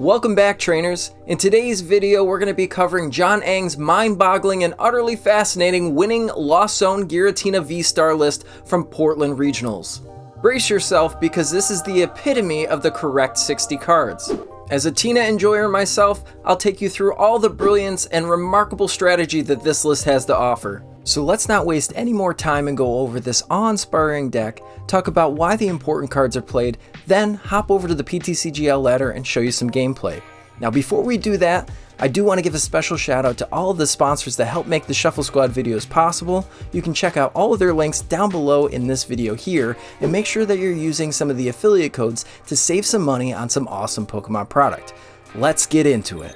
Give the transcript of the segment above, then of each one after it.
Welcome back, trainers. In today's video, we're going to be covering Jon Eng's mind-boggling and utterly fascinating winning Lost Zone Giratina V-STAR list from Portland Regionals. Brace yourself because this is the epitome of the correct 60 cards. As a Tina enjoyer myself, I'll take you through all the brilliance and remarkable strategy that this list has to offer. So let's not waste any more time and go over this awe-inspiring deck, talk about why the important cards are played, then hop over to the ptcgl ladder and show you some gameplay. Now before we do that, I do want to give a special shout out to all of the sponsors that help make the Shuffle Squad videos possible. You can check out all of their links down below in this video here, and make sure that you're using some of the affiliate codes to save some money on some awesome Pokemon product. Let's get into it.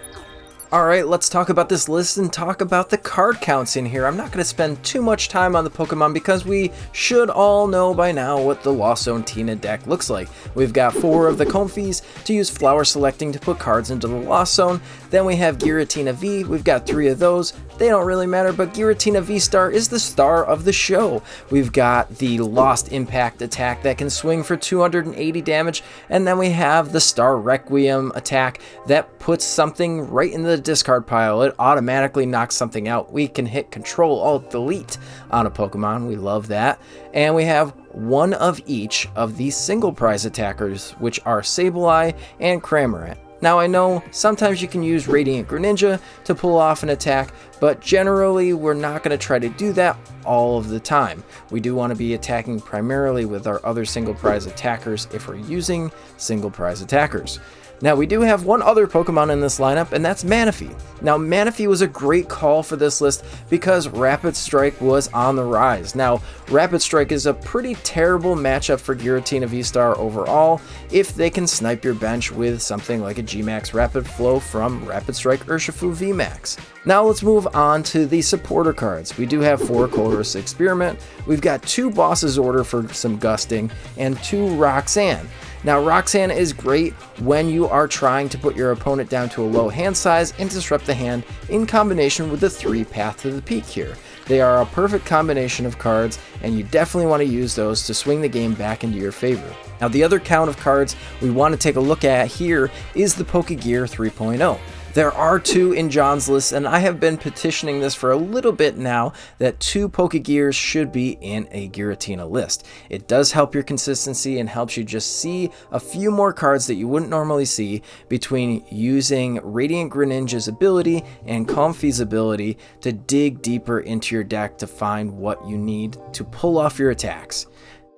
Alright, let's talk about this list and talk about the card counts in here. I'm not going to spend too much time on the Pokemon because we should all know by now what the Lost Zone Tina deck looks like. We've got 4 of the Comfeys to use flower selecting to put cards into the Lost Zone. Then we have Giratina V, we've got 3 of those. They don't really matter, but Giratina V-STAR is the star of the show. We've got the Lost Impact attack that can swing for 280 damage, and then we have the Star Requiem attack that puts something right in the discard pile. It automatically knocks something out. We can hit Control Alt Delete on a Pokemon. We love that. And we have one of each of these single prize attackers, which are Sableye and Cramorant. Now I know sometimes you can use Radiant Greninja to pull off an attack, but generally we're not going to try to do that all of the time. We do want to be attacking primarily with our other single prize attackers if we're using single prize attackers. Now we do have one other Pokemon in this lineup, and that's Manaphy. Now Manaphy was a great call for this list because Rapid Strike was on the rise. Now Rapid Strike is a pretty terrible matchup for Giratina V-STAR overall if they can snipe your bench with something like a G-Max Rapid Flow from Rapid Strike Urshifu V-Max. Now let's move on to the supporter cards. We do have 4 Colress Experiment, we've got 2 Boss's Order for some gusting, and 2 Roxanne. Now Roxanne is great when you are trying to put your opponent down to a low hand size and disrupt the hand in combination with the 3 Path to the Peak here. They are a perfect combination of cards, and you definitely want to use those to swing the game back into your favor. Now the other count of cards we want to take a look at here is the Pokégear 3.0. There are 2 in Jon's list, and I have been petitioning this for a little bit now that 2 Pokégears should be in a Giratina list. It does help your consistency and helps you just see a few more cards that you wouldn't normally see between using Radiant Greninja's ability and Comfey's ability to dig deeper into your deck to find what you need to pull off your attacks.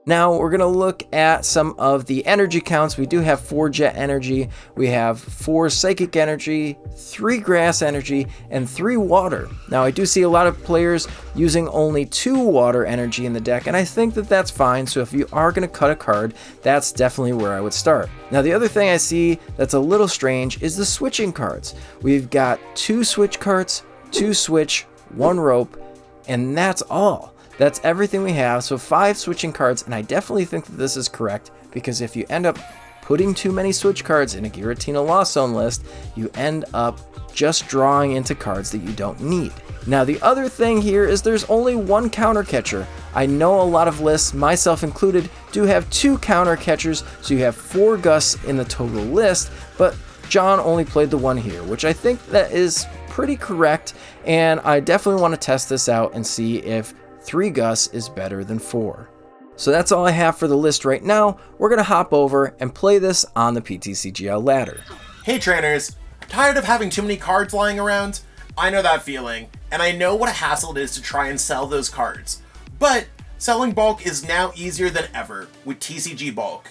Now we're going to look at some of the energy counts. We do have 4 Jet Energy, we have 4 Psychic Energy, 3 Grass Energy, and 3 Water. Now I do see a lot of players using only 2 Water Energy in the deck, and I think that that's fine. So if you are going to cut a card, that's definitely where I would start. Now the other thing I see that's a little strange is the switching cards. We've got 2 Switch Carts, 2 Switch, 1 Rope, and that's all. That's everything we have, so 5 switching cards, and I definitely think that this is correct, because if you end up putting too many switch cards in a Giratina Lost Zone list, you end up just drawing into cards that you don't need. Now the other thing here is there's only 1 counter catcher. I know a lot of lists, myself included, do have 2 counter catchers, so you have 4 Gus in the total list, but Jon only played the 1 here, which I think that is pretty correct, and I definitely want to test this out and see if 3 Gus is better than 4. So that's all I have for the list right now. We're going to hop over and play this on the ptcgl ladder. Hey trainers, tired of having too many cards lying around? I know that feeling, and I know what a hassle it is to try and sell those cards. But selling bulk is now easier than ever with TCG Bulk.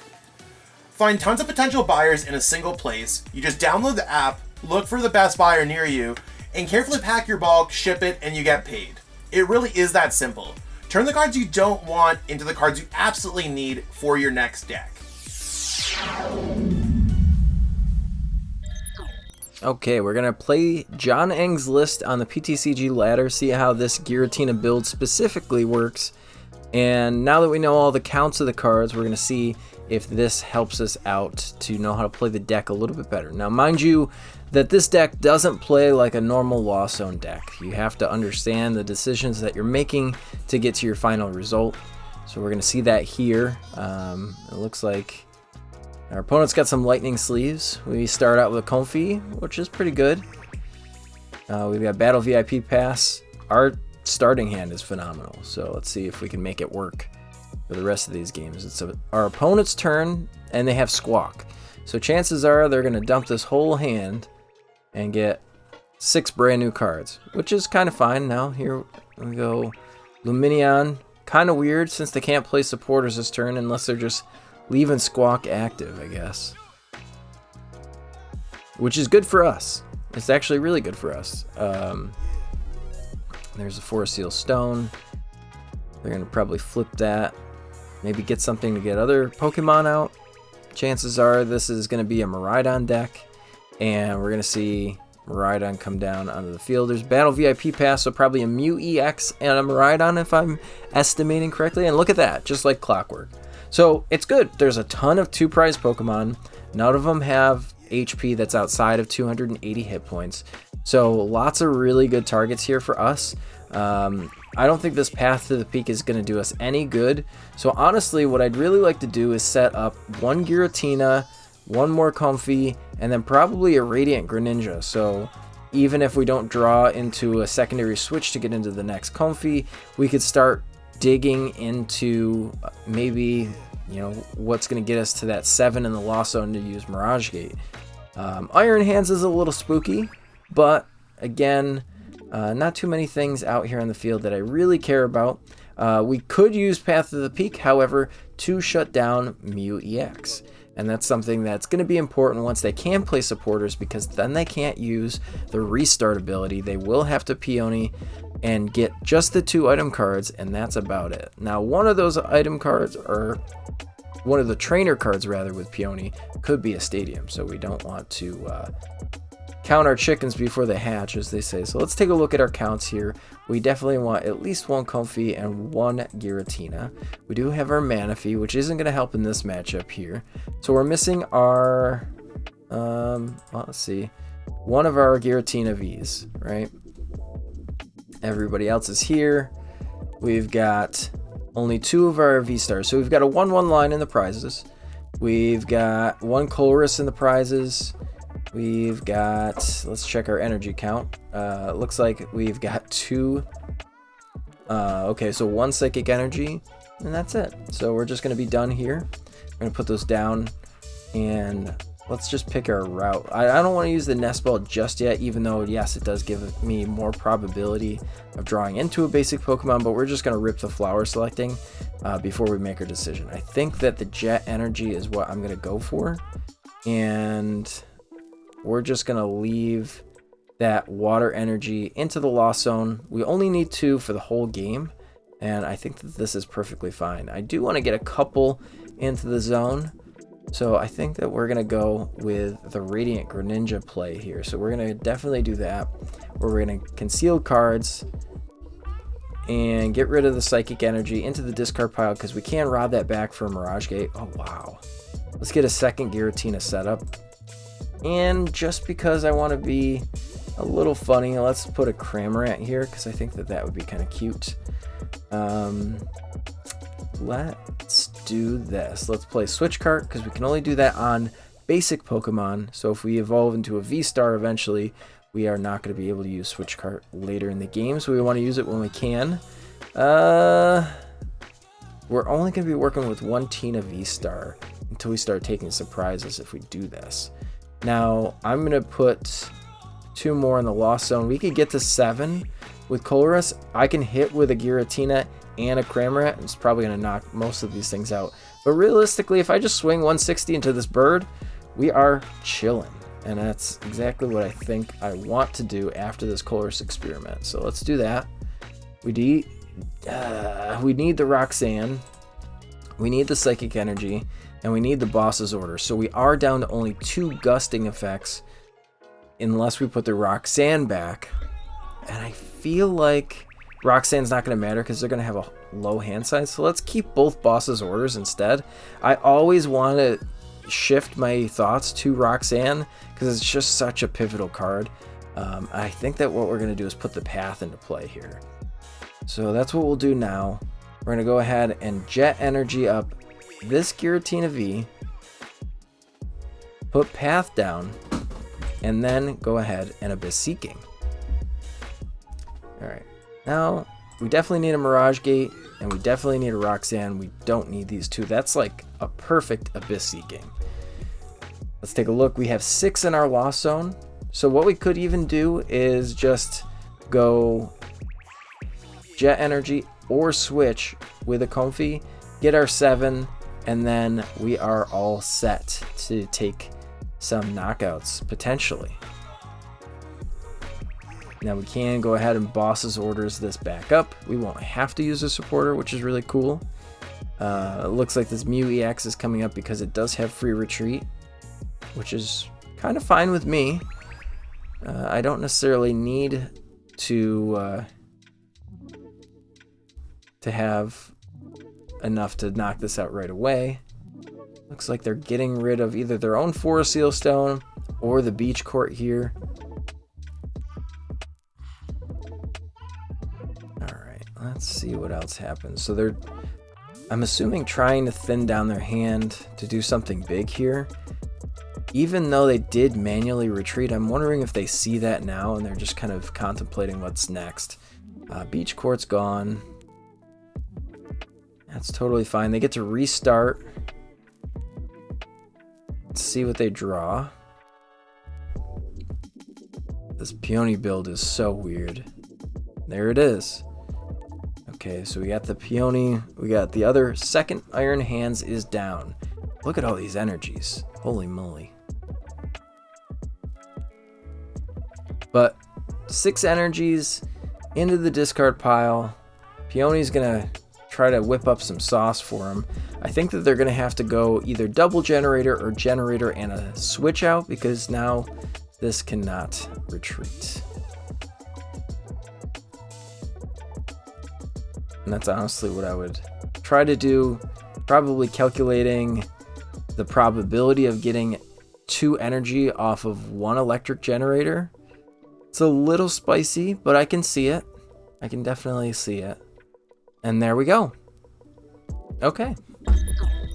Find tons of potential buyers in a single place. You just download the app, look for the best buyer near you, and carefully pack your bulk, ship it, and you get paid. It really is that simple. Turn the cards you don't want into the cards you absolutely need for your next deck. Okay, we're going to play Jon Eng's list on the PTCG ladder, see how this Giratina build specifically works. And now that we know all the counts of the cards, we're going to see if this helps us out to know how to play the deck a little bit better. Now, mind you, that this deck doesn't play like a normal Lost Zone deck. You have to understand the decisions that you're making to get to your final result. So we're going to see that here. It looks like Our opponent's got some lightning sleeves. We start out with a Comfey, which is pretty good. We've got Battle VIP Pass. Our starting hand is phenomenal, so let's see if we can make it work for the rest of these games. It's our opponent's turn, and they have Squawk. So chances are they're going to dump this whole hand and get 6 brand new cards, which is kind of fine. Now here we go. Lumineon, kind of weird since they can't play supporters this turn unless they're just leaving Squawk active, I guess. Which is good for us. It's actually really good for us. There's a Forest Seal Stone. They're going to probably flip that. Maybe get something to get other Pokemon out. Chances are this is going to be a Miraidon deck. And we're going to see Miraidon come down onto the field. There's Battle VIP Pass, so probably a Mew EX and a Miraidon if I'm estimating correctly. And look at that, just like clockwork. So it's good. There's a ton of 2-prize Pokemon. None of them have HP that's outside of 280 hit points. So lots of really good targets here for us. I don't think this path to the peak is going to do us any good. So honestly, what I'd really like to do is set up one Giratina, one more Comfey, and then probably a Radiant Greninja. So even if we don't draw into a secondary switch to get into the next Comfey, we could start digging into maybe, you know, what's going to get us to that 7 in the Lost Zone to use Mirage Gate. Iron Hands is a little spooky, but again, not too many things out here on the field that I really care about. We could use Path to the Peak, however, to shut down Mew EX. And that's something that's going to be important once they can play supporters, because then they can't use the restart ability. They will have to Peony and get just the 2 item cards, and that's about it. Now, one of those item cards, or one of the trainer cards rather, with Peony could be a stadium, so we don't want to count our chickens before they hatch, as they say. So let's take a look at our counts here. We definitely want at least one Comfey and one Giratina. We do have our Manaphy, which isn't going to help in this matchup here. So we're missing our, well, let's see, one of our Giratina Vs, right? Everybody else is here. We've got only 2 of our V-Stars. So we've got a 1-1 line in the prizes. We've got 1 Colress in the prizes. We've got, let's check our energy count. Looks like we've got 2. Okay, so 1 Psychic Energy, and that's it. So we're just going to be done here. We're going to put those down, and let's just pick our route. I don't want to use the Nest Ball just yet, even though, yes, it does give me more probability of drawing into a basic Pokemon, but we're just going to rip the flower selecting before we make our decision. I think that the Jet Energy is what I'm going to go for, and we're just going to leave that Water Energy into the Lost Zone. We only need 2 for the whole game, and I think that this is perfectly fine. I do want to get a couple into the zone, so I think that we're going to go with the Radiant Greninja play here. So we're going to definitely do that, where we're going to conceal cards and get rid of the Psychic Energy into the discard pile, because we can rob that back for a Mirage Gate. Oh, wow. Let's get a second Giratina setup. And just because I want to be a little funny, let's put a Cramorant here, because I think that that would be kind of cute. Let's do this. Let's play Switch Cart, because we can only do that on basic Pokemon. So if we evolve into a V-Star eventually, we are not going to be able to use Switch Cart later in the game. So we want to use it when we can. We're only going to be working with 1 Tina V-Star until we start taking surprises if we do this. Now, I'm going to put 2 more in the Lost Zone. We could get to 7 with Colress. I can hit with a Giratina and a Cramorant. It's probably going to knock most of these things out. But realistically, if I just swing 160 into this bird, we are chilling. And that's exactly what I think I want to do after this Colress experiment. So let's do that. We need the Roxanne. We need the Psychic Energy. And we need the Boss's Order. So we are down to only 2 gusting effects, unless we put the Roxanne back. And I feel like Roxanne's not going to matter, because they're going to have a low hand size. So let's keep both Boss's Orders instead. I always want to shift my thoughts to Roxanne, because it's just such a pivotal card. I think that what we're going to do is put the path into play here. So that's what we'll do now. We're going to go ahead and Jet Energy up this Giratina V, put Path down, and then go ahead and Abyss Seeking. Alright, now we definitely need a Mirage Gate, and we definitely need a Roxanne. We don't need these two. That's like a perfect Abyss Seeking. Let's take a look. We have 6 in our Lost Zone. So what we could even do is just go Jet Energy or switch with a Comfey, get our 7, and then we are all set to take some knockouts, potentially. Now we can go ahead and Boss's Orders this back up. We won't have to use a supporter, which is really cool. It looks like this Mew EX is coming up because it does have free retreat, which is kind of fine with me. I don't necessarily need to have enough to knock this out right away. Looks like they're getting rid of either their own Forest Seal Stone or the Beach Court here. Alright, let's see what else happens. So they're, I'm assuming, trying to thin down their hand to do something big here. Even though they did manually retreat, I'm wondering if they see that now and they're just kind of contemplating what's next. Beach Court's gone. That's totally fine. They get to restart. Let's see what they draw. This Peony build is so weird. There it is. Okay, so we got the Peony. We got the other second Iron Hands is down. Look at all these energies. Holy moly. But 6 energies into the discard pile. Peony's gonna try to whip up some sauce for him. I think that they're gonna have to go either double generator or generator and a switch out, because now this cannot retreat. And that's honestly what I would try to do, probably calculating the probability of getting 2 energy off of 1 electric generator. It's a little spicy, but I can see it. I can definitely see it. And there we go. Okay.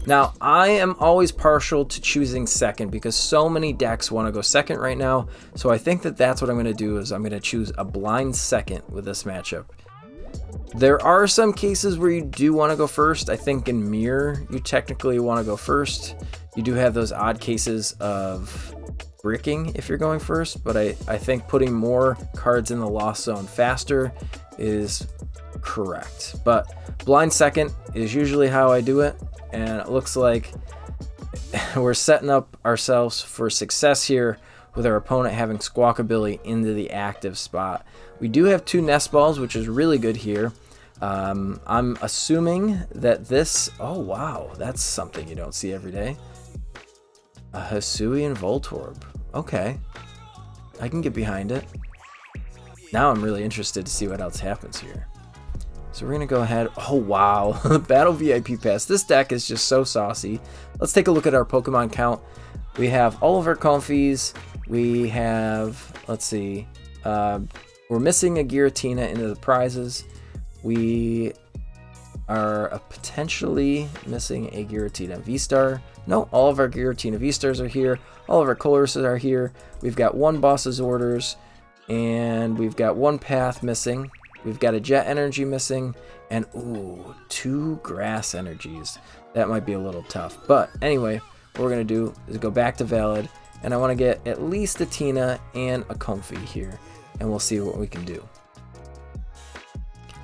Now, I am always partial to choosing second because so many decks want to go second right now. So I think that that's what I'm going to do, is I'm going to choose a blind second with this matchup. There are some cases where you do want to go first. I think in Mirror, you technically want to go first. You do have those odd cases of bricking if you're going first, but I think putting more cards in the Lost Zone faster is correct. But blind second is usually how I do it, and it looks like we're setting up ourselves for success here with our opponent having Squawkabilly into the active spot. We do have 2 Nest Balls, which is really good here. I'm assuming that this, oh wow, that's something you don't see every day. A Hisuian Voltorb. Okay, I can get behind it. Now I'm really interested to see what else happens here. So we're gonna go ahead. Oh wow, Battle VIP Pass. This deck is just so saucy. Let's take a look at our Pokemon count. We have all of our Comfeys. We have, let's see, we're missing a Giratina into the prizes. We are potentially missing a Giratina V-Star. No, all of our Giratina V-Stars are here. All of our Colresses are here. We've got 1 Boss's Orders, and we've got 1 Path missing. We've got a Jet Energy missing, and ooh, 2 Grass Energies. That might be a little tough. But anyway, what we're going to do is go back to Valid, and I want to get at least a Tina and a Comfey here, and we'll see what we can do.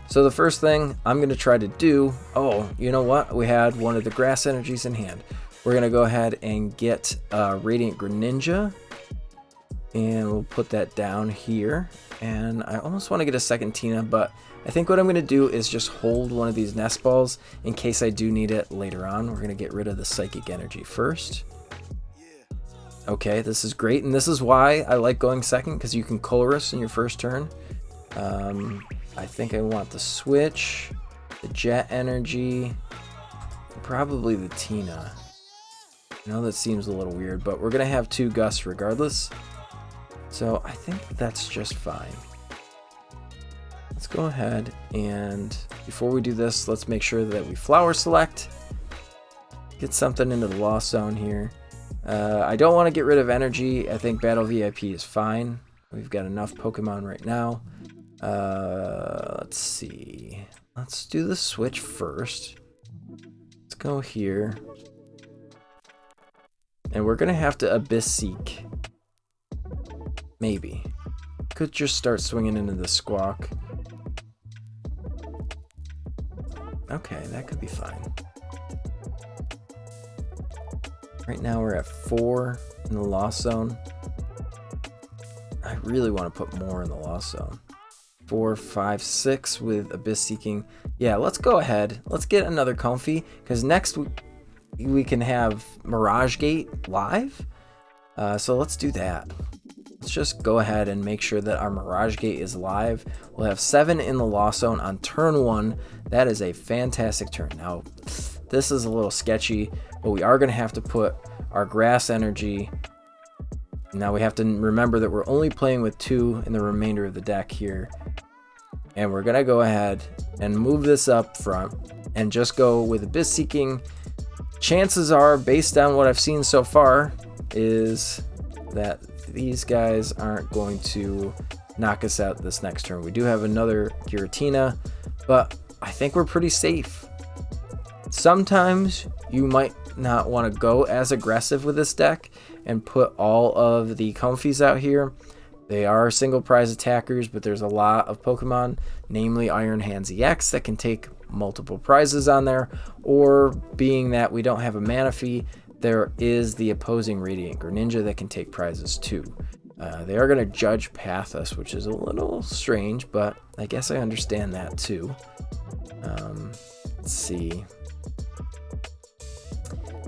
So the first thing I'm going to try to do, oh, you know what? We had one of the Grass Energies in hand. We're going to go ahead and get Radiant Greninja, and we'll put that down here. And I almost want to get a second Tina, but I think what I'm going to do is just hold one of these Nest Balls in case I do need it later on. We're going to get rid of the Psychic Energy first. Okay, this is great, and this is why I like going second, because you can Colress in your first turn. I think I want the Switch, the Jet Energy, probably the Tina. I know that seems a little weird, but we're going to have 2 Gusts regardless. So I think that's just fine. Let's go ahead, and before we do this, let's make sure that we Flower Select. Get something into the Lost Zone here. I don't want to get rid of energy. I think Battle VIP is fine. We've got enough Pokemon right now. Let's see. Let's do the switch first. Let's go here. And we're going to have to Abyss Seek. Maybe. Could just start swinging into the Squawk. Okay, that could be fine. Right now we're at 4 in the Lost Zone. I really want to put more in the Lost Zone. 4, 5, 6 with Abyss Seeking. Yeah, let's go ahead. Let's get another Comfey, because next we can have Mirage Gate live. So let's do that. Let's just go ahead and make sure that our Mirage Gate is live. We'll have 7 in the Lost Zone on turn 1. That is a fantastic turn. Now, this is a little sketchy, but we are going to have to put our Grass Energy. Now we have to remember that we're only playing with 2 in the remainder of the deck here. And we're going to go ahead and move this up front and just go with Abyss Seeking. Chances are, based on what I've seen so far, is that these guys aren't going to knock us out this next turn. We do have another Giratina, but I think we're pretty safe. Sometimes you might not want to go as aggressive with this deck and put all of the Comfeys out here. They are single prize attackers, but there's a lot of Pokemon, namely Iron Hands EX, that can take multiple prizes on there, or being that we don't have a Manaphy, there is the opposing Radiant Greninja that can take prizes too. They are going to judge path us, which is a little strange, but I guess I understand that too. Let's see.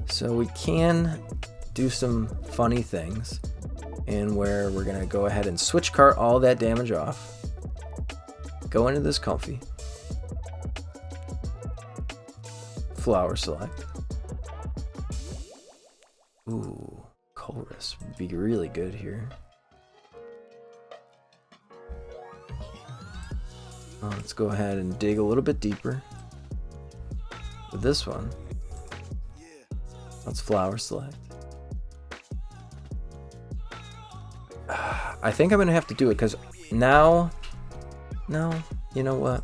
So we can do some funny things, and where we're going to go ahead and Switch Cart all that damage off. Go into this Comfey. Flower Select. Ooh, Colress would be really good here. Let's go ahead and dig a little bit deeper with this one. Let's Flower Select. I think I'm going to have to do it because now... No, you know what?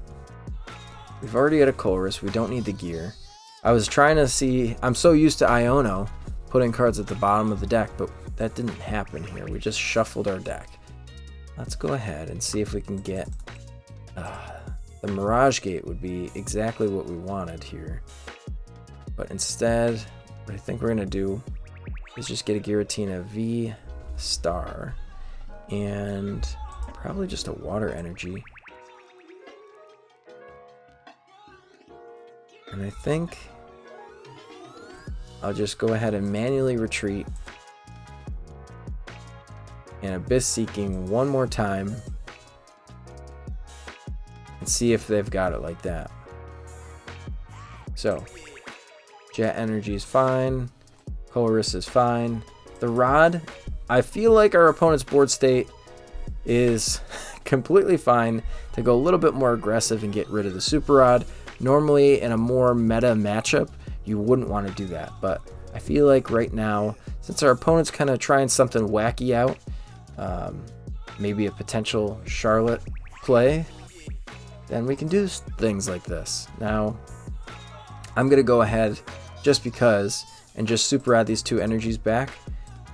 We've already got a Colress. We don't need the gear. I was trying to see... I'm so used to Iono putting cards at the bottom of the deck, but that didn't happen here. We just shuffled our deck. Let's go ahead and see if we can get... the Mirage Gate would be exactly what we wanted here. But instead, what I think we're going to do is just get a Giratina VSTAR and probably just a Water Energy. And I think I'll just go ahead and manually retreat and Abyss Seeking one more time and see if they've got it like that. So, Jet Energy is fine. Colress is fine. The Rod, I feel like our opponent's board state is completely fine to go a little bit more aggressive and get rid of the Super Rod. Normally, in a more meta matchup, you wouldn't want to do that. But I feel like right now, since our opponent's kind of trying something wacky out, maybe a potential Charlotte play, then we can do things like this. Now, I'm going to go ahead just because and just super add these 2 energies back.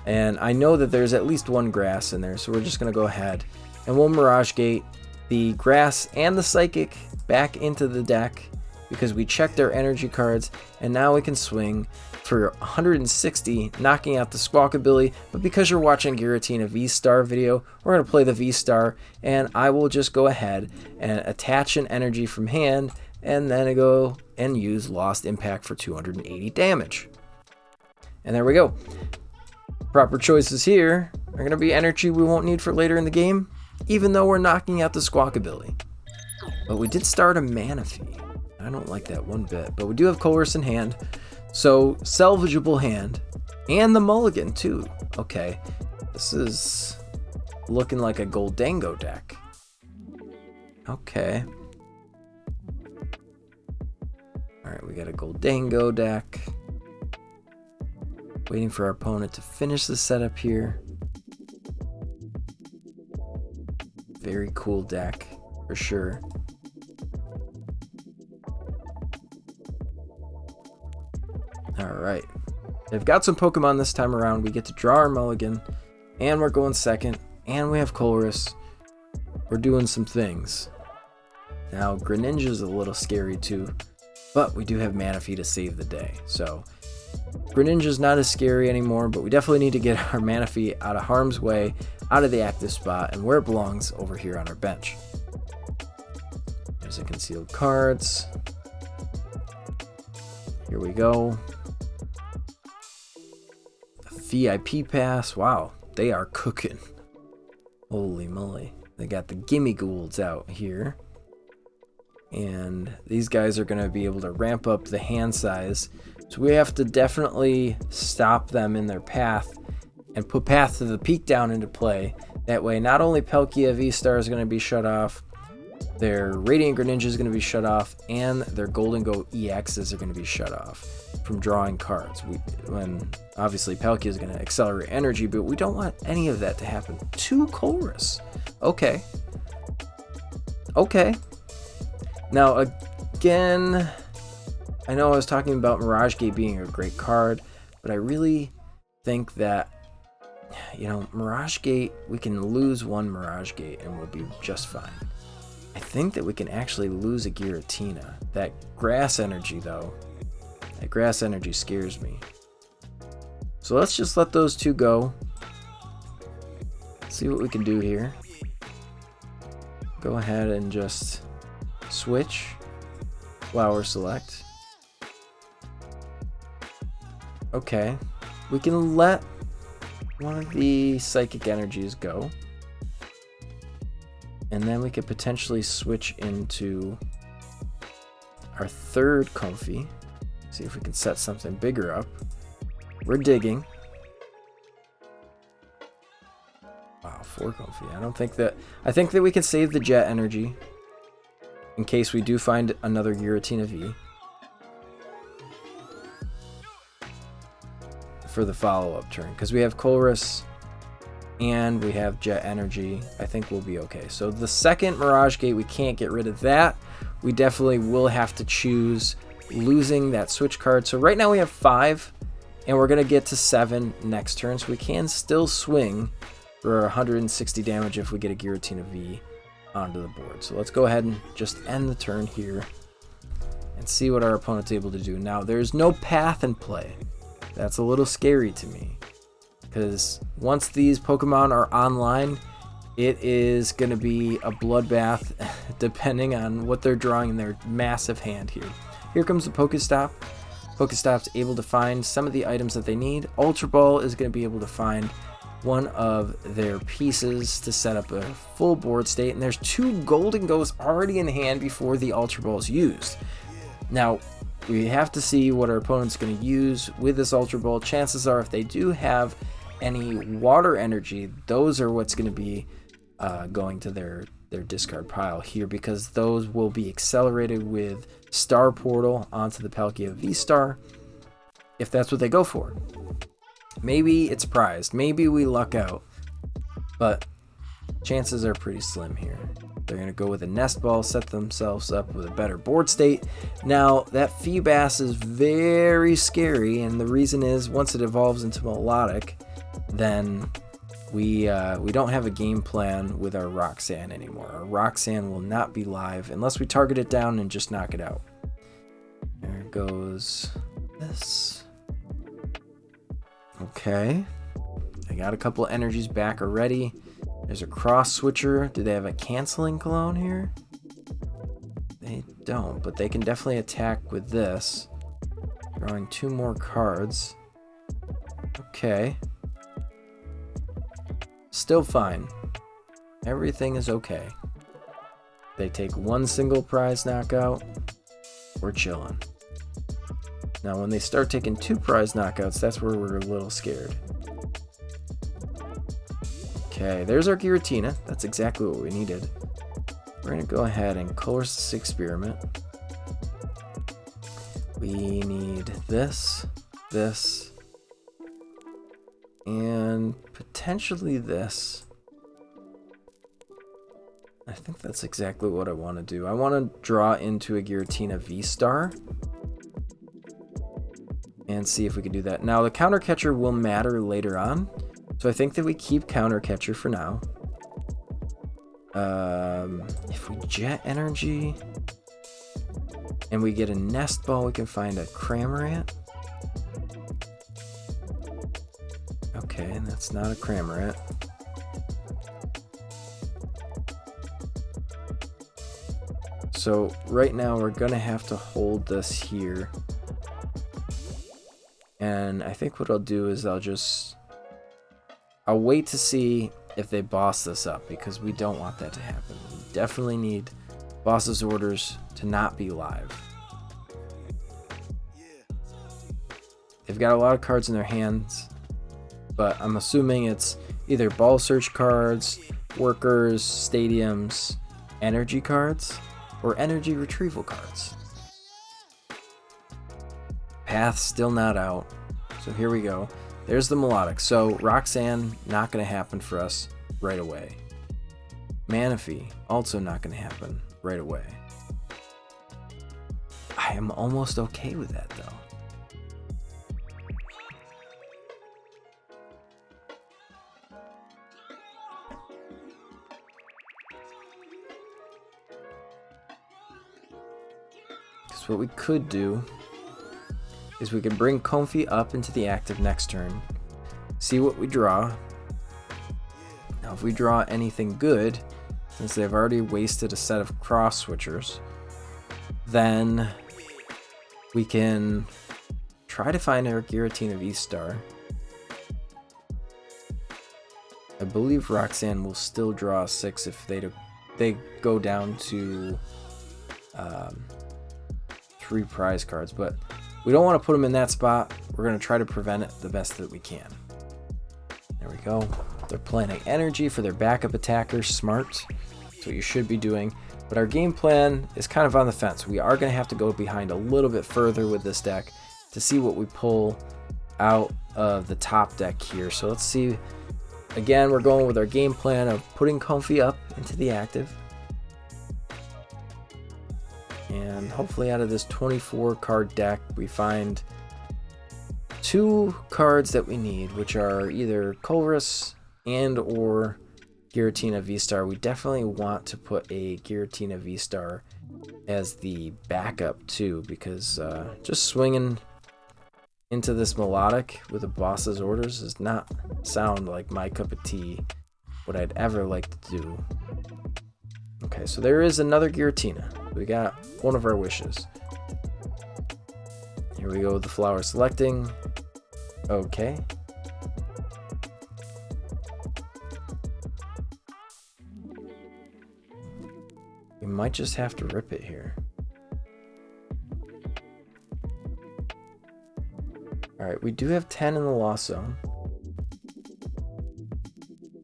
And I know that there's at least 1 grass in there, so we're just going to go ahead and we'll Mirage Gate the grass and the Psychic back into the deck because we checked our energy cards, and now we can swing for 160, knocking out the Squawk ability. But because you're watching Giratina VSTAR video, we're going to play the VSTAR, and I will just go ahead and attach an energy from hand, and then go and use Lost Impact for 280 damage. And there we go. Proper choices here are going to be energy we won't need for later in the game, even though we're knocking out the Squawk ability. But we did start a Manaphy. I don't like that one bit, but we do have Colress in hand, so salvageable hand, and the Mulligan too. Okay, this is looking like a Gholdengo deck. Okay. Alright, we got a Gholdengo deck. Waiting for our opponent to finish the setup here. Very cool deck, for sure. Alright. They've got some Pokemon this time around. We get to draw our mulligan. And we're going second. And we have Colress. We're doing some things. Now, Greninja's a little scary too. But we do have Manaphy to save the day. So, Greninja's not as scary anymore. But we definitely need to get our Manaphy out of harm's way. Out of the active spot. And where it belongs, over here on our bench. There's a concealed cards. Here we go. VIP Pass. Wow, they are cooking. Holy moly. They got the Gimme Goulds out here. And these guys are going to be able to ramp up the hand size. So we have to definitely stop them in their path and put Path to the Peak down into play. That way, not only Palkia V-Star is going to be shut off, their Radiant Greninja is going to be shut off, and their Gholdengo EXs are going to be shut off from drawing cards. When obviously Palkia is going to accelerate energy, but we don't want any of that to happen to Colress. Okay. Now again, I know I was talking about Mirage Gate being a great card, but I really think that, you know, Mirage Gate, we can lose one Mirage Gate and we'll be just fine. I think that we can actually lose a Giratina. That grass energy though, that grass energy scares me. So let's just let those two go. See what we can do here. Go ahead and just switch. Flower select. Okay. We can let one of the psychic energies go. And then we could potentially switch into our third Comfey. See if we can set something bigger up. We're digging. Wow, 4 Comfey. I think that we can save the jet energy in case we do find another Giratina V for the follow-up turn, because we have Colress and we have jet energy. I think we'll be okay. So the second Mirage Gate, we can't get rid of that. We definitely will have to choose losing that switch card. So right now we have 5 and we're gonna get to 7 next turn, so we can still swing for 160 damage if we get a Giratina V onto the board. So let's go ahead and just end the turn here and see what our opponent's able to do. Now there's no path in play. That's a little scary to me, because once these Pokemon are online, it is going to be a bloodbath depending on what they're drawing in their massive hand here. Here comes the Pokestop. Pokestop's able to find some of the items that they need. Ultra Ball is going to be able to find one of their pieces to set up a full board state, and there's 2 Gholdengos already in hand before the Ultra Ball is used. Now, we have to see what our opponent's going to use with this Ultra Ball. Chances are, if they do have any water energy, those are what's going to be going to their discard pile here, because those will be accelerated with Star Portal onto the Palkia V-Star if that's what they go for. Maybe it's prized, maybe we luck out, but chances are pretty slim here. They're going to go with a Nest Ball, set themselves up with a better board state. Now, that Feebas is very scary, and the reason is, once it evolves into Melodic, then we don't have a game plan with our Roxanne anymore. Our Roxanne will not be live unless we target it down and just knock it out. There goes this. Okay. I got a couple of energies back already. There's a cross switcher. Do they have a canceling clone here? They don't, but they can definitely attack with this. Drawing 2 more cards. Okay. Still fine. Everything is okay. They take 1 single prize knockout. We're chilling. Now, when they start taking 2 prize knockouts, that's where we're a little scared. Okay, there's our Giratina. That's exactly what we needed. We're going to go ahead and Colress this experiment. We need this, this, And potentially this. I think that's exactly what I want to do. I want to draw into a Giratina V-STAR and see if we can do that. Now, the counter catcher will matter later on, so I think that we keep counter catcher for now. If we jet energy and we get a Nest Ball, we can find a Cramorant. Okay, and that's not a Cramorant. So right now we're gonna have to hold this here. And I think what I'll do is I'll wait to see if they boss this up, because we don't want that to happen. We definitely need boss's orders to not be live. They've got a lot of cards in their hands, but I'm assuming it's either ball search cards, workers, stadiums, energy cards, or energy retrieval cards. Path still not out, so here we go. There's the melodic. So Roxanne, not going to happen for us right away. Manaphy, also not going to happen right away. I am almost okay with that though. Because what we could do is we could bring Comfey up into the active next turn, see what we draw. Now if we draw anything good, since they've already wasted a set of cross switchers, then we can try to find our Giratina V-STAR. I believe Roxanne will still draw a 6 if they go down to 3 prize cards, but we don't want to put them in that spot. We're going to try to prevent it the best that we can. There we go. They're planning energy for their backup attacker. Smart. That's what you should be doing. But our game plan is kind of on the fence. We are going to have to go behind a little bit further with this deck to see what we pull out of the top deck here. So let's see. Again, we're going with our game plan of putting Comfey up into the active. And hopefully out of this 24 card deck, we find 2 cards that we need, which are either Colress and or Giratina V-STAR. We definitely want to put a Giratina V-STAR as the backup too, because just swinging into this melodic with a boss's orders does not sound like my cup of tea, what I'd ever like to do. Okay, so there is another Giratina. We got one of our wishes. Here we go with the flower selecting. Okay. We might just have to rip it here. Alright, we do have 10 in the loss zone.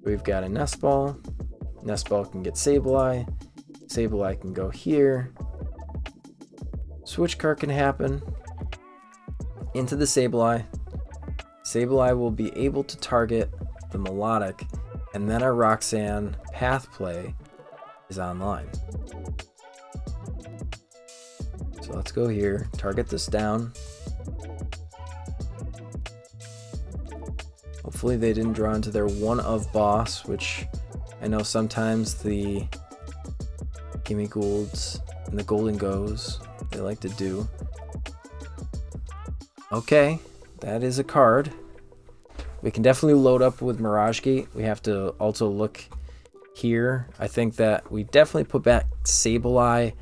We've got a Nest Ball. Nest Ball can get Sableye. Sableye can go here. Switch Cart can happen. Into the Sableye. Sableye will be able to target the melodic, and then our Roxanne path play is online. So let's go here, target this down. Hopefully they didn't draw into their one of boss, which I know sometimes the Gimme Goulds and the Gholdengos they like to do. Okay, that is a card. We can definitely load up with Mirage Gate. We have to also look here. I think that we definitely put back Sableye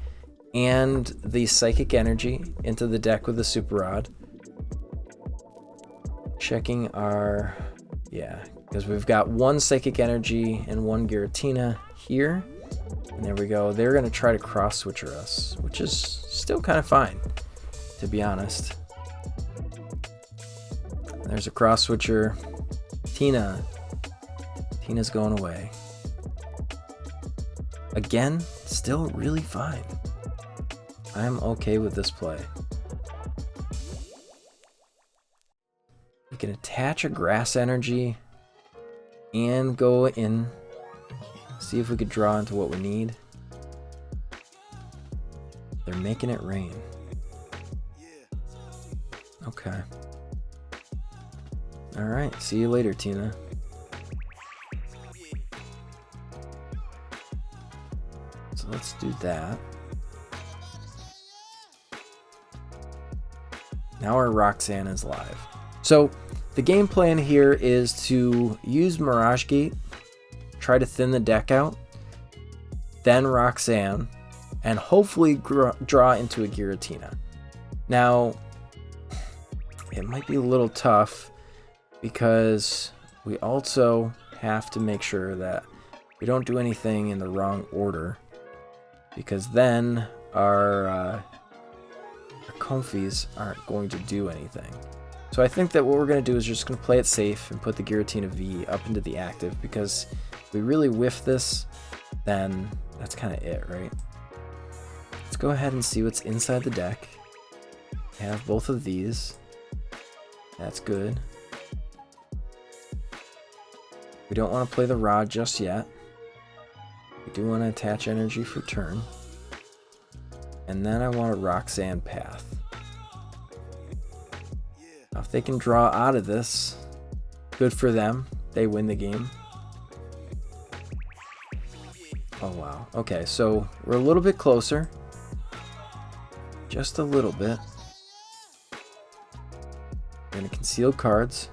and the Psychic Energy into the deck with the Super Rod. Checking our... yeah, because we've got 1 Psychic Energy and 1 Giratina here. And there we go. They're going to try to cross-switcher us, which is still kind of fine, to be honest. There's a cross-switcher. Tina's going away. Again, still really fine. I'm okay with this play. We can attach a grass energy and go in. See if we could draw into what we need. They're making it rain. Okay. Alright, see you later, Tina. So let's do that. Now our Roxanne is live. So the game plan here is to use Mirage Gate, try to thin the deck out, then Roxanne, and hopefully draw into a Giratina. Now, it might be a little tough because we also have to make sure that we don't do anything in the wrong order, because then our Comfeys aren't going to do anything. So I think that what we're going to do is just going to play it safe and put the Giratina V up into the active, because if we really whiff this, then that's kind of it, right? Let's go ahead and see what's inside the deck. We have both of these. That's good. We don't want to play the rod just yet. We do want to attach energy for turn. And then I want a Roxanne path. Now if they can draw out of this, good for them. They win the game. Oh wow. Okay, so we're a little bit closer. Just a little bit. We're going to conceal cards.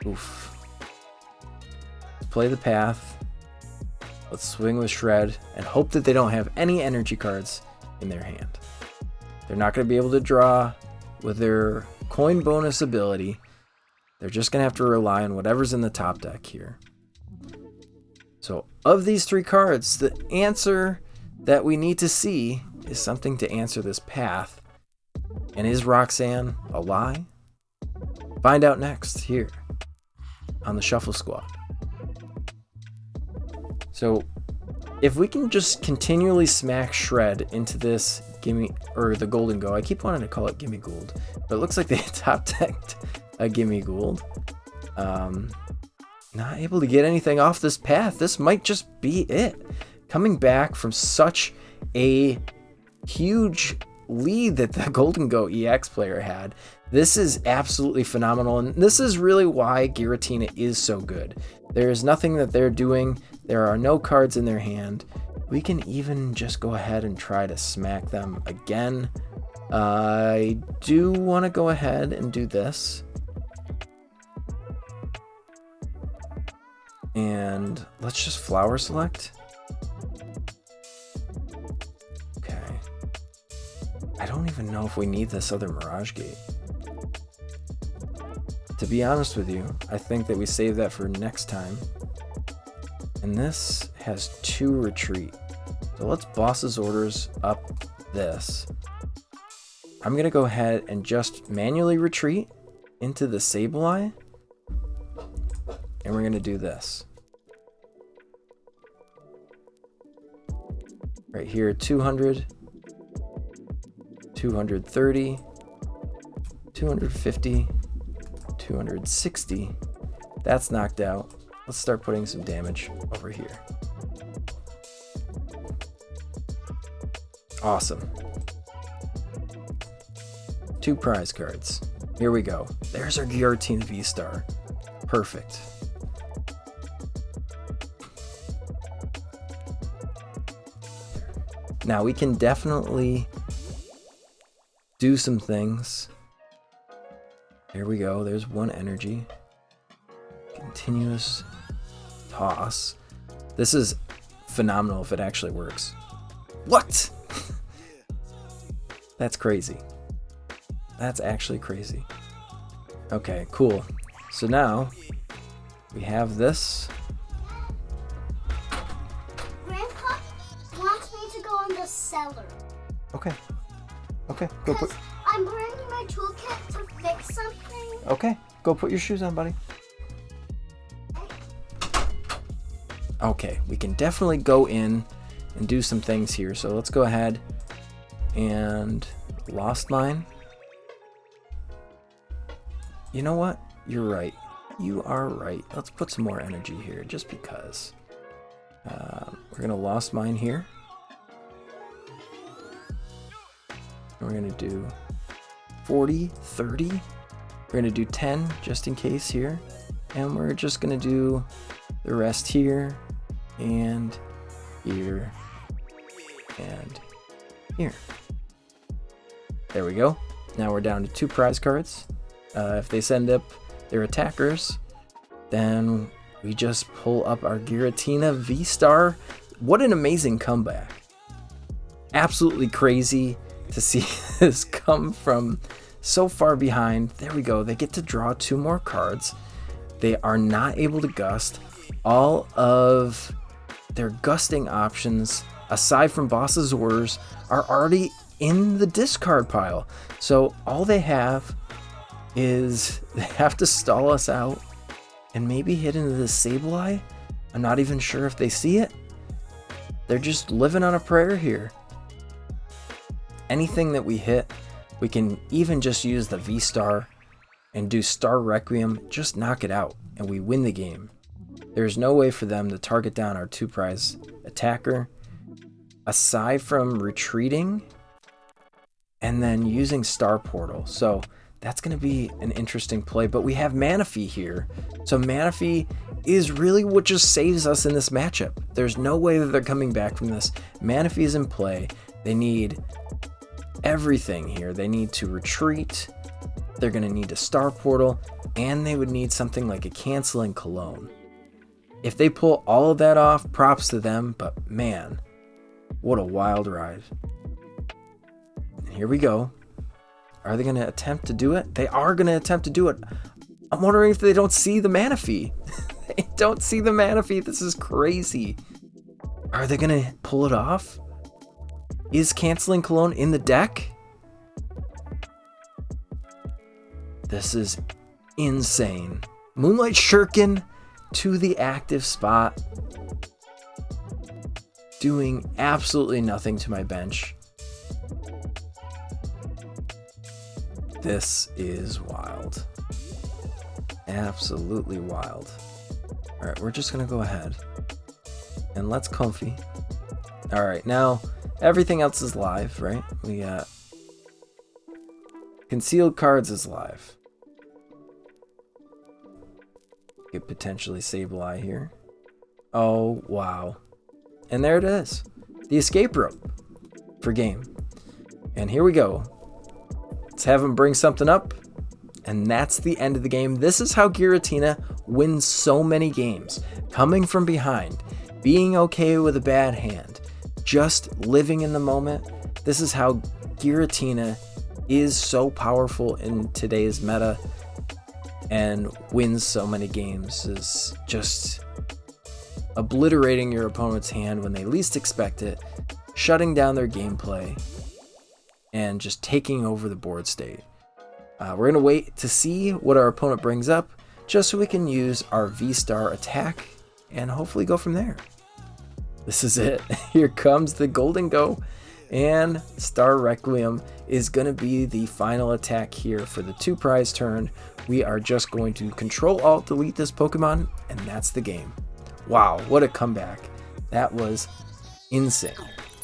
Oof. Let's play the path. Let's swing with Shred and hope that they don't have any energy cards in their hand. They're not going to be able to draw with their coin bonus ability. They're just going to have to rely on whatever's in the top deck here. So of these three cards, the answer that we need to see is something to answer this path. And is Roxanne a lie? Find out next here on the Shuffle Squad. So if we can just continually smack Shred into this gimme, or the Gholdengo, I keep wanting to call it Gimme Gould, but it looks like they top decked a Gimme Gould. Not able to get anything off this path. This might just be it. Coming back from such a huge lead that the Gholdengo EX player had, this is absolutely phenomenal, and this is really why Giratina is so good. There is nothing that they're doing. There are no cards in their hand. We can even just go ahead and try to smack them again. I do want to go ahead and do this. And let's just flower select. Okay. I don't even know if we need this other Mirage Gate. To be honest with you, I think that we save that for next time. And this has 2 retreat. So let's Boss's Orders up this. I'm going to go ahead and just manually retreat into the Sableye. And we're going to do this. Right here, 200, 230, 250, 260. That's knocked out. Let's start putting some damage over here. Awesome. 2 prize cards. Here we go. There's our Giratina V-Star. Perfect. Now we can definitely do some things. There we go. There's 1 energy. Continuous toss. This is phenomenal if it actually works. What? That's crazy. That's actually crazy. Okay, cool. So now we have this. Grandpa wants me to go in the cellar. Okay. Okay, go put. I'm bringing my toolkit to fix something. Okay, go put your shoes on, buddy. Okay, we can definitely go in and do some things here. So let's go ahead and Lost Mine. You know what? You're right. You are right. Let's put some more energy here, just because. We're going to Lost Mine here. And we're going to do 40, 30. We're going to do 10, just in case here. And we're just going to do the rest here, and here, and here. There we go. Now we're down to 2 prize cards. If they send up their attackers, then we just pull up our Giratina VSTAR. What an amazing comeback. Absolutely crazy to see this come from so far behind. There we go. They get to draw 2 more cards. They are not able to gust. All of their gusting options, aside from Boss's Orders, are already in the discard pile. So all they have is they have to stall us out and maybe hit into the Sableye. I'm not even sure if they see it. They're just living on a prayer here. Anything that we hit, we can even just use the V-Star and do Star Requiem, just knock it out, and we win the game. There's no way for them to target down our 2 prize attacker, aside from retreating and then using Star Portal. So that's going to be an interesting play, but we have Manaphy here. So Manaphy is really what just saves us in this matchup. There's no way that they're coming back from this. Manaphy is in play. They need everything here. They need to retreat. They're going to need a Star Portal, and they would need something like a Canceling Cologne. If they pull all of that off, props to them, but man, what a wild ride. And here we go. Are they going to attempt to do it? They are going to attempt to do it. I'm wondering if they don't see the Manaphy. They don't see the Manaphy. This is crazy. Are they going to pull it off? Is Canceling Cologne in the deck? This is insane. Moonlight Shuriken to the active spot, doing absolutely nothing to my bench. This is wild. Absolutely wild. All right, we're just gonna go ahead and let's Comfey. All right, now everything else is live, right? We got Concealed Cards is live. Could potentially Sableye here. Oh, wow. And there it is. The Escape Rope for game. And here we go. Let's have him bring something up. And that's the end of the game. This is how Giratina wins so many games. Coming from behind. Being okay with a bad hand. Just living in the moment. This is how Giratina is so powerful in today's meta. And wins so many games, is just obliterating your opponent's hand when they least expect it, shutting down their gameplay, and just taking over the board state. We're going to wait to see what our opponent brings up, just so we can use our V-Star attack and hopefully go from there. This is it. Here comes the Gholdengo, and Star Requiem is going to be the final attack here for the 2 prize turn. We are just going to Control-Alt-Delete this Pokemon, and that's the game. Wow, what a comeback. That was insane.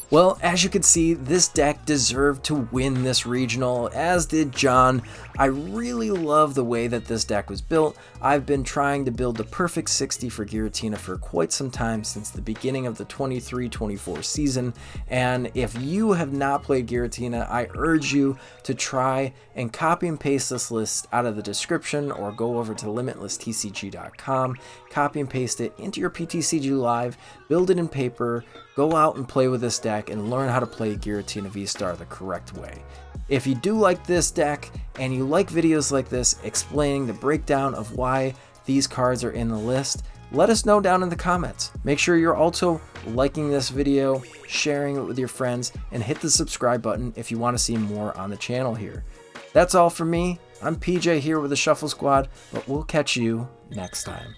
Well, as you can see, this deck deserved to win this regional, as did Jon. I really love the way that this deck was built. I've been trying to build the perfect 60 for Giratina for quite some time, since the beginning of the 23-24 season, and if you have not played Giratina, I urge you to try and copy and paste this list out of the description, or go over to limitlesstcg.com, copy and paste it into your PTCG Live, build it in paper, go out and play with this deck and learn how to play Giratina VSTAR the correct way. If you do like this deck and you like videos like this explaining the breakdown of why these cards are in the list, let us know down in the comments. Make sure you're also liking this video, sharing it with your friends, and hit the subscribe button if you want to see more on the channel here. That's all from me. I'm PJ here with the Shuffle Squad, but we'll catch you next time.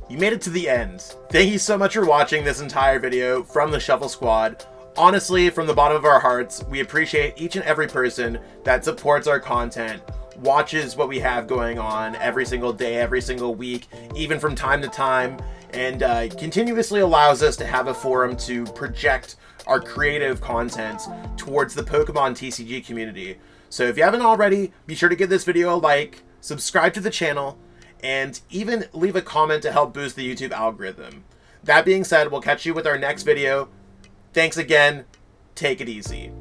You made it to the end. Thank you so much for watching this entire video from the Shuffle Squad. Honestly, from the bottom of our hearts, we appreciate each and every person that supports our content, watches what we have going on every single day, every single week, even from time to time, and continuously allows us to have a forum to project our creative content towards the Pokemon TCG community. So if you haven't already, be sure to give this video a like, subscribe to the channel, and even leave a comment to help boost the YouTube algorithm. That being said, we'll catch you with our next video. Thanks again. Take it easy.